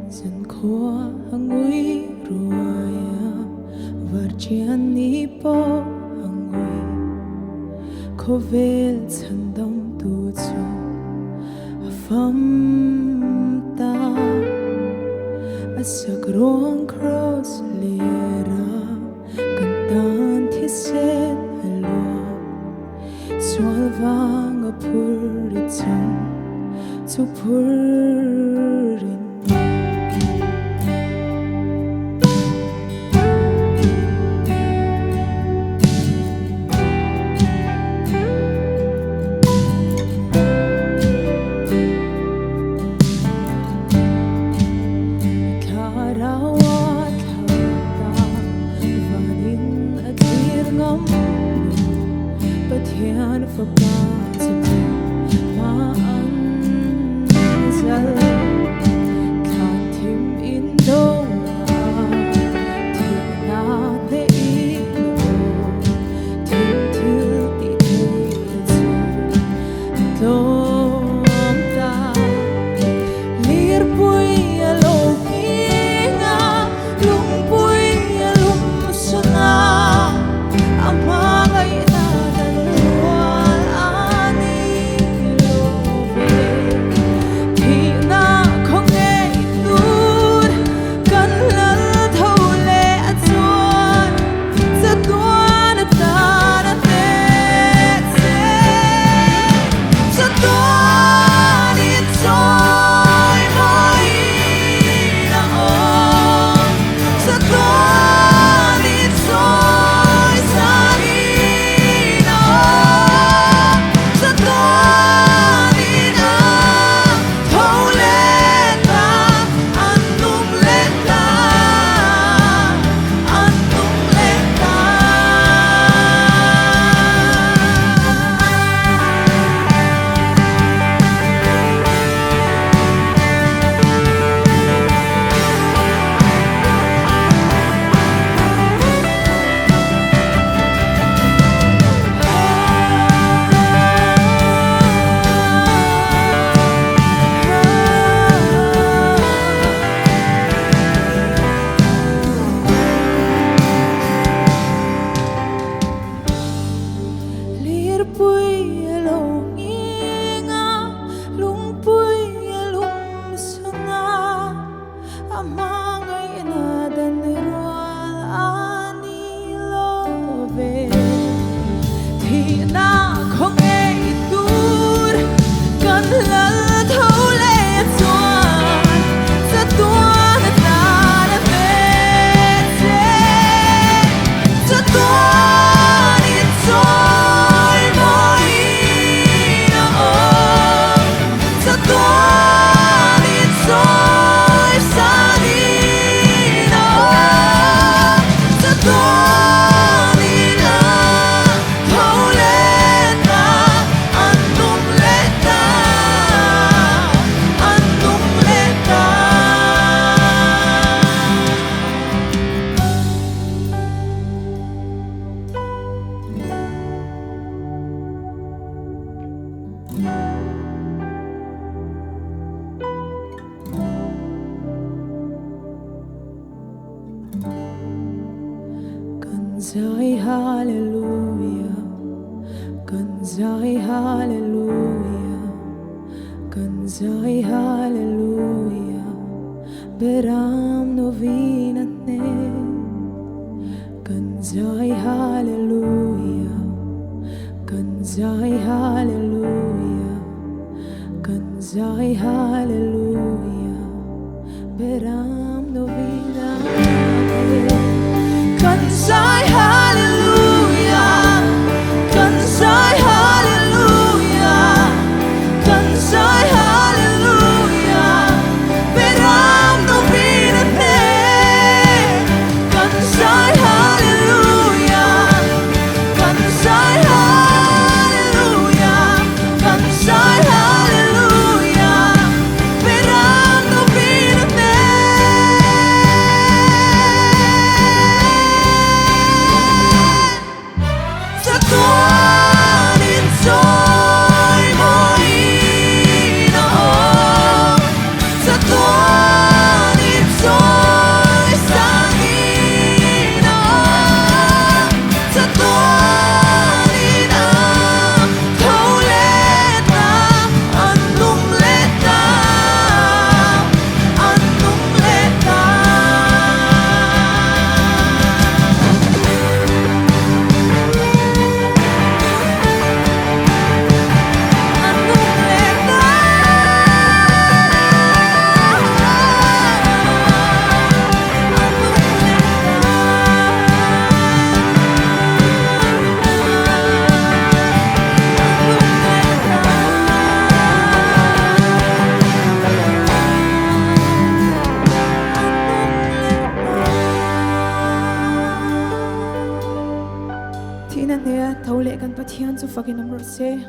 dân khoa ngui ruaya varchian ni po ngui khovel chandam tu chu afam ta asak ruang cross lera kantan thisen alwa swalvang apuritan to purin Hian for positive maan zal kan tim in doa tina te ino tim til ti te dom ta lir pui alo kinga lung pui alum sona amangai Kanzai hallelujah, Kanzai hallelujah, Kanzai hallelujah, beram novinat ne. Kanzai hallelujah, Kanzai hallelujah, Kanzai hallelujah, beram novinat ne. Kanzai hallelujah, Kanzai hallelujah, Kanzai hallelujah, beram novinat ne. Kanzai hallelujah, Kanzai hallelujah, Kanzai hallelujah, thâu lệ kan pathian chu fakin amro se